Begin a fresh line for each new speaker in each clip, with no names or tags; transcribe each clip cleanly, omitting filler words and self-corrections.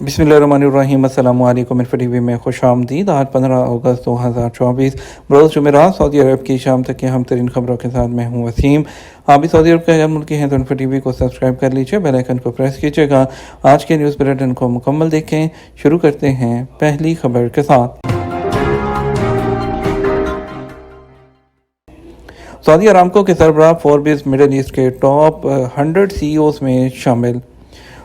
बिस्मिल्लाहिर्रहमानिर्रहीम। अस्सलामु अलैकुम। इन्फो टीवी में खुश आमदीद। आज 15 अगस्त 2024 बरोज़ जुमेरात सऊदी अरब की शाम तक की अहम तरीन खबरों के साथ मैं हूँ वसीम। आप भी सऊदी अरब के गैर मुल्की हैं तो इन्फो टीवी को सब्सक्राइब कर लीजिए, बेल आइकन को प्रेस कीजिएगा। आज के न्यूज़ बुलेटिन को मुकम्मल देखें। शुरू करते हैं पहली खबर के साथ। सऊदी अरामको के सरबराह फोर्ब्स मिडल ईस्ट के टॉप 100 CEOs में शामिल।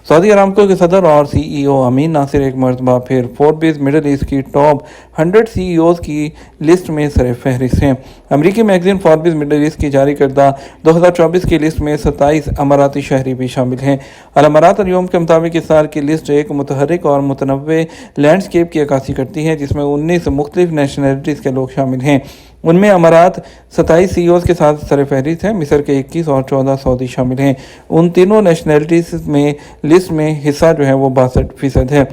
सऊदी अरामको के सदर और CEO अमीन नासिर एक मरतबा फिर फोर्ब्स मिडल ईस्ट की टॉप 100 CEOs की लिस्ट में सर फहरिस्त हैं। अमरीकी मैगजीन फोर्ब्स मिडल ईस्ट की जारी करदा 2024 की लिस्ट में 27 अमाराती शहरी भी शामिल हैं। अल अमारात अल-यौम के मुताबिक इस साल की लिस्ट एक मुतहर्रिक और मुतनव्वे लैंडस्केप की अक्कासी करती है, जिसमें 19 मुख्तलिफ नेशनलिटीज़ के लोग शामिल हैं। उनमें अमारात 27 CEOs के साथ सर फहरिस्त है। मिस्र के 21 और 14 सऊदी शामिल हैं। उन तीनों नेशनलिटीज़ में लिस्ट में हिस्सा जो है वो 62% है।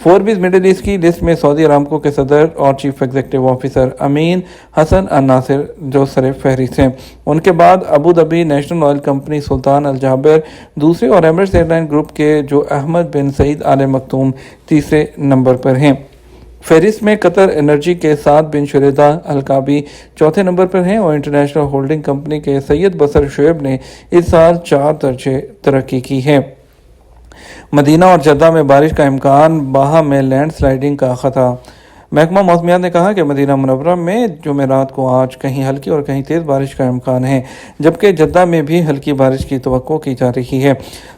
फोर्ब्स मिडल ईस्ट की लिस्ट में सऊदी अरामको के सदर और chief executive officer Amin Hassan al Nasser जो सर फहरिस्त हैं। उनके बाद Abu Dhabi National Oil Company Sultan al Jaber दूसरे और एमिरेट्स एयरलाइन ग्रुप के जो अहमद बिन सईद आल मखतूम तीसरे नंबर पर हैं। फहरिस्त में कतर एनर्जी के साद बिन शुरेदा अलकाबी चौथे नंबर पर हैं और इंटरनेशनल होल्डिंग कंपनी के सैयद बसर शुएब ने इस साल 4 दर्जे तरक्की की है। मदीना और जद्दा में बारिश का इम्कान, बाहा में लैंड स्लाइडिंग का खतरा। महकमा मौसमियात ने कहा कि मदीना मुनव्वरा में जुमेरात को आज कहीं हल्की और कहीं तेज़ बारिश का इम्कान है, जबकि जद्दा में भी हल्की बारिश की तवक्को की जा रही है।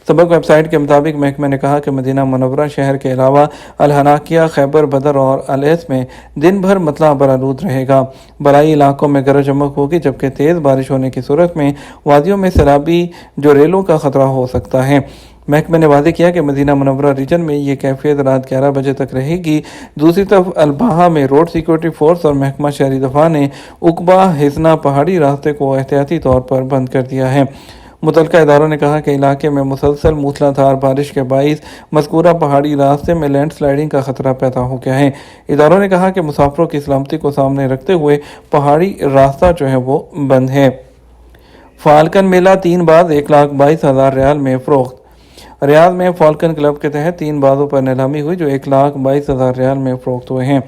सबक वेबसाइट के मुताबिक महकमे ने कहा कि मदीना मुनव्वरा शहर के अलावा अल हनाकिया, खैबर बदर और अल-एस में दिन भर मतला बरालूद रहेगा। बलाई इलाकों में गरज चमक होगी, जबकि तेज़ बारिश होने की सूरत में वादियों में सैलाबी जो रेलों का खतरा हो सकता है। महकमे ने वादे किया कि मदीना मुनव्वरा रीजन में ये कैफियत रात 11 बजे तक रहेगी। दूसरी तरफ अलबाहा में रोड सिक्योरिटी फोर्स और महकमा शहरी दफा ने उकबा हिसना पहाड़ी रास्ते को एहतियाती तौर पर बंद कर दिया है। मुतलका इदारों ने कहा कि इलाके में मुसलसल मूसलाधार बारिश के बाइस मज़कूरा पहाड़ी रास्ते में लैंड स्लाइडिंग का खतरा पैदा हो गया है। इदारों ने कहा कि मुसाफिरों की सलामती को सामने रखते हुए पहाड़ी रास्ता जो है वो बंद है। फाल्कन मेला 3 बाज 1,22,000 रियाल में फरोख्त। रियाद में फाल्कन क्लब के तहत 3 बाजों पर नीलामी हुई जो 1,22,000 रियाल में फ़रोख्त हुए हैं।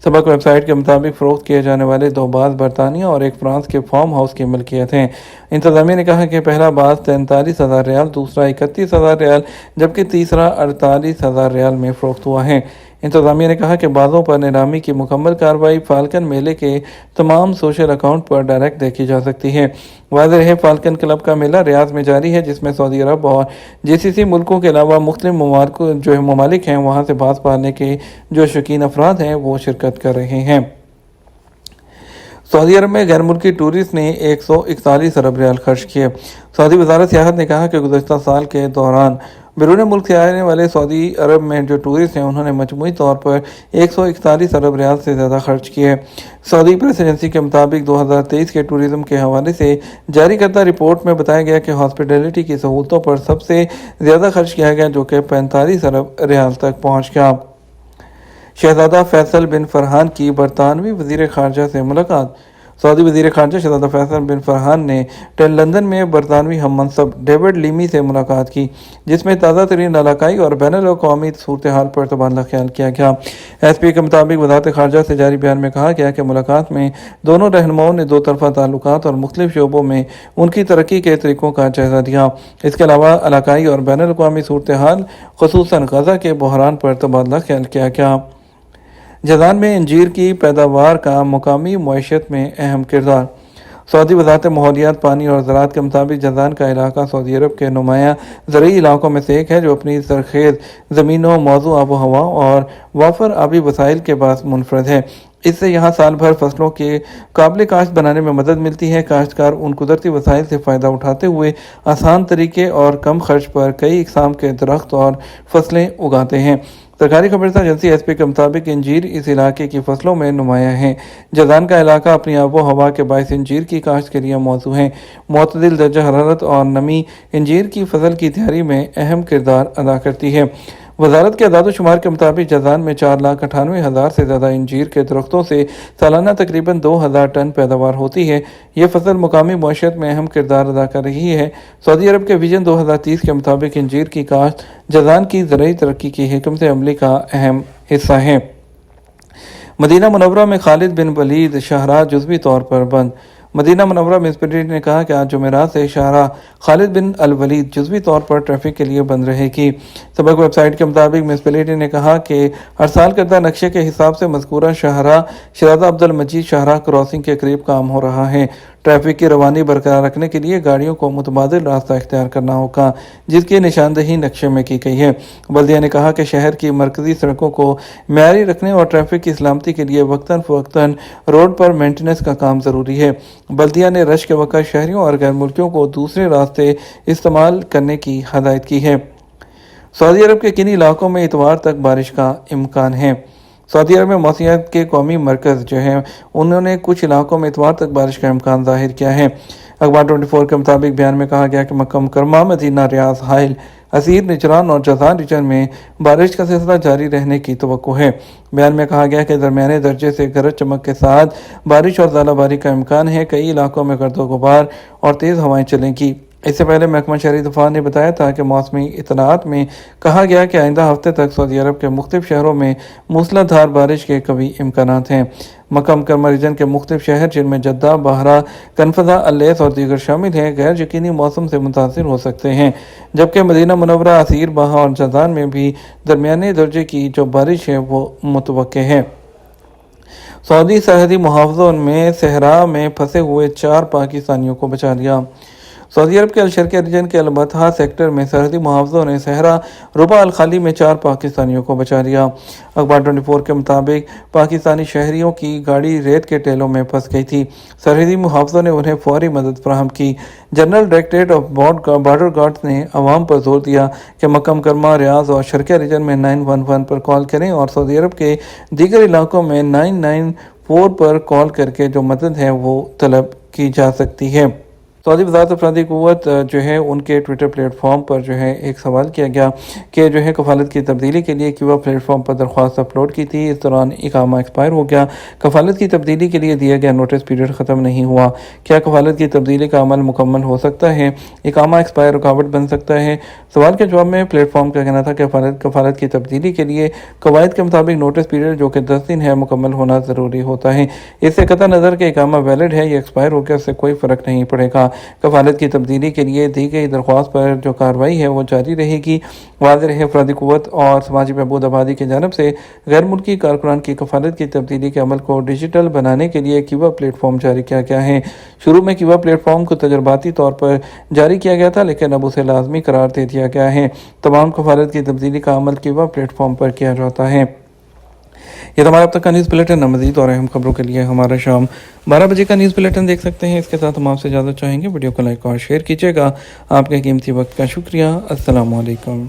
सबक वेबसाइट के मुताबिक फ़रोख्त किए जाने वाले 2 बाज बरतानिया और एक फ्रांस के फार्म हाउस की मिल्कियत हैं। इंतज़ामिया ने कहा कि पहला बाज 43,000 रियाल, दूसरा 31,000 रियाल जबकि तीसरा 48,000 रियाल में फ़रोख्त हुआ है। इंतज़ामिया ने कहा कि बाज़ों पर नीलामी की मुकम्मल कार्रवाई फाल्कन मेले के तमाम सोशल अकाउंट पर डायरेक्ट देखी जा सकती है। वाज़ेह है फाल्कन क्लब का मेला रियाद में जारी है, जिसमें सऊदी अरब और GCC मुल्कों के अलावा मुख्तलिफ ममालिक हैं वहाँ से बाज़ पालने के जो शौकीन अफराद हैं वो शिरकत कर रहे हैं। सऊदी अरब में गैर मुल्की टूरिस्ट ने 141 अरब रियाल खर्च किए। सऊदी वजारत सियाहत ने कहा कि गुज़श्ता साल के दौरान बैरून मुल्क से आने वाले सऊदी अरब में जो टूरिस्ट हैं उन्होंने मजमूई तौर पर 141 अरब रियाल से ज़्यादा खर्च किए। सऊदी प्रेस एजेंसी के मुताबिक 2023 के टूरिज़्म के हवाले से जारी करदा रिपोर्ट में बताया गया कि हॉस्पिटैलिटी की सहूलतों पर सबसे ज़्यादा खर्च किया गया, जो कि 45 अरब रियाल तक पहुँच गया। शहजादा फैसल बिन फरहान की बरतानवी वज़ीर ख़ारजा से मुलाकात। सऊदी वज़ीर ख़ारजा शहजादा फैसल बिन फरहान ने लंदन में बरतानवी हम मनसब डेविड लीमी से मुलाकात की, जिसमें ताज़ा तरीन इलाकाई और बैनुल-अक़वामी सूरत हाल पर तबादला ख्याल किया गया। SP के मुताबिक वज़ारत ख़ारजा से जारी बयान में कहा गया कि मुलाकात में दोनों रहनुमाओं ने 2 तरफ़ा ताल्लुकात और मुख्तलिफ शोबों में उनकी तरक्की के तरीक़ों का जायज़ा दिया। इसके अलावा इलाकाई और बैनुल-अक़वामी सूरत हाल ख़ुसूसन गज़ा के बहरान पर तबादला ख्याल किया गया। जज़ान में इंजीर की पैदावार का मुकामी मईशत में अहम किरदार। सऊदी वज़ारत माहौलियात, पानी और ज़राअत के मुताबिक जज़ान का इलाका सऊदी अरब के नुमाया ज़रूरी इलाकों में से एक है, जो अपनी ज़रख़ेज़ ज़मीनों, मौजू आबो हवा और वाफर आबी वसाइल के पास मुनफरद है। इससे यहाँ साल भर फसलों के काबिल काश्त बनाने में मदद मिलती है। काश्तकार उन कुदरती वसाइल से फ़ायदा उठाते हुए आसान तरीके और कम खर्च पर कई इक़साम के दरख्त और फसलें उगाते हैं। सरकारी खबरसां एजेंसी SP के मुताबिक इंजीर इस इलाके की फसलों में नुमाया है। जज़ान का इलाका अपनी आबो हवा के बायस इंजीर की काश्त के लिए मौजू है। मुतदिल दर्जा हरारत और नमी इंजीर की फसल की तैयारी में अहम किरदार अदा करती है। वजारत के अदाद शुमार के मुताबिक जजान में 4,98,000 से ज़्यादा इंजीर के दरख्तों से सालाना तकरीबन 2,000 टन पैदावार होती है। ये फसल मुकामी मईशत में अहम किरदार अदा कर रही है। सऊदी अरब के विजन 2030 के मुताबिक इंजीर की काश्त जजान की ज़रूरी तरक्की की हिकमत अमली का अहम हिस्सा है। मदीना मुनव्वरा में खालिद बिन वलीद शाहराह जुज़वी तौर पर बंद। मदीना मुनव्वरा म्यूनिसिपैलिटी ने कहा कि आज जुमेरात से शाहराह खालिद बिन अल वलीद जुज़वी तौर पर ट्रैफिक के लिए बंद रहेगी। सबक वेबसाइट के मुताबिक म्यूनिसिपैलिटी ने कहा कि हर साल करदा नक्शे के हिसाब से मज़कूरा शाहराह शहज़ादा अब्दुल मजीद शाहराह क्रॉसिंग के करीब काम हो रहा है। ट्रैफिक की रवानी बरकरार रखने के लिए गाड़ियों को मुतबादिल रास्ता इख्तियार करना होगा, जिसकी निशानदही नक्शे में की गई है। बल्दिया ने कहा कि शहर की मरकजी सड़कों को मेयारी रखने और ट्रैफिक की सलामती के लिए वक्तन फ़वक्तन रोड पर मेंटेनेंस का काम ज़रूरी है। बल्दिया ने रश के वक़्त शहरियों और गैर मुल्कियों को दूसरे रास्ते इस्तेमाल करने की हदायत की है। सऊदी अरब के किन्हीं इलाकों में इतवार तक बारिश का इम्कान है। सऊदी अरब में मौसमियात के कौमी मरकज़ जो है उन्होंने कुछ इलाकों में इतवार तक बारिश का इम्कान जाहिर किया है। अखबार 24 के मुताबिक बयान में कहा गया कि मक्का मुकर्रमा, मदीना, रियाद, हाइल, असीर, निजरान और जज़ान रीजन में बारिश का सिलसिला जारी रहने की तवक्को है। बयान में कहा गया कि दरमियाने दर्जे से गरज चमक के साथ बारिश और ज़ालाबारी का इम्कान है। कई इलाकों में गर्दो गुबार और तेज़ हवाएं चलेंगी। इससे पहले महकमा शहरी दफा ने बताया था कि मौसमी इतलात में कहा गया कि आइंदा हफ्ते तक सऊदी अरब के मुख्तलिफ शहरों में मूसलाधार बारिश के कभी इम्कानात हैं। मक्का मुकर्रमा रीजन के मुख्तलिफ शहर जिनमें जद्दा, बहरा, कनफजा, अल्लैस और दीगर शामिल हैं गैर यकीनी मौसम से मुतासिर हो सकते हैं, जबकि मदीना मुनव्वरा, असीर, बहा और जज़ान में भी दरमियाने दर्जे की जो बारिश है वो मुतवक्के है। सऊदी सरहदी मुहाफ़ज़ों में सहरा में फंसे हुए 4 पाकिस्तानियों को बचा लिया। सऊदी अरब के अलशर्क़िया रीजन के अलबतहा सेक्टर में सरहदी मुहाफ़ज़ों ने सहरा रुबा अल खाली में 4 पाकिस्तानियों को बचा लिया। अखबार 24 के मुताबिक पाकिस्तानी शहरियों की गाड़ी रेत के टेलों में फंस गई थी। सरहदी मुहाफ़ज़ों ने उन्हें फौरी मदद फराहम की। General directorate of border guards ने अवाम पर जोर दिया कि मक्का मुकर्रमा, रियाद और शर्क़िया रीजन में 911 पर कॉल करें और सऊदी अरब के दीगर इलाकों में 994 पर कॉल करके जो मदद है वो तलब की जा सकती है। सऊदी वज़ारत अफ़रादी क़ुव्वत जो है उनके ट्विटर प्लेटफॉर्म पर जो है एक सवाल किया गया कि जो है कफ़ालत की तब्दीली के लिए क्यूबा प्लेटफॉर्म पर दरख्वास्त अपलोड की थी। इस दौरान इकामा एक्सपायर हो गया। कफ़ालत की तब्दीली के लिए दिया गया नोटिस पीरियड ख़त्म नहीं हुआ। क्या कफ़ालत की तब्दीली का अमल मुकम्मल हो सकता है? इकामा एक्सपायर रुकावट बन सकता है? सवाल के जवाब में प्लेटफॉर्म का कहना था कि कफ़ालत की तब्दीली के लिए कवायद के मुताबिक नोटिस पीरियड जो कि 10 दिन है मुकम्मल होना ज़रूरी होता है। इससे कतई नज़र के इकामा वैलिड है या एक्सपायर हो गया उससे कोई फ़र्क नहीं पड़ेगा। कफ़ालत की तब्दीली के लिए दी गई दरख्वास्त पर जो कार्रवाई है वो जारी रहेगी। वाज़ेह रहे अफ़रादी क़ुव्वत और समाजी बहबूद आबादी की जानिब से गैर मुल्की कारकुनान की कफ़ालत की तब्दीली के अमल को डिजिटल बनाने के लिए क्यूबा प्लेटफॉर्म जारी किया गया है। शुरू में क्यूबा प्लेटफॉर्म को तजर्बाती तौर पर जारी किया गया था, लेकिन अब उसे लाजमी करार दे दिया गया है। तमाम कफ़ालत की तब्दीली का अमल क्यूबा प्लेटफॉर्म पर किया जाता है। ये हमारा अब तक का न्यूज़ बुलेटिन। मज़ीद और अहम खबरों के लिए हमारा शाम 12 बजे का न्यूज़ बुलेटिन देख सकते हैं। इसके साथ हम आपसे इजाज़त चाहेंगे। वीडियो को लाइक और शेयर कीजिएगा। आपके कीमती वक्त का शुक्रिया। अस्सलामु अलैकुम।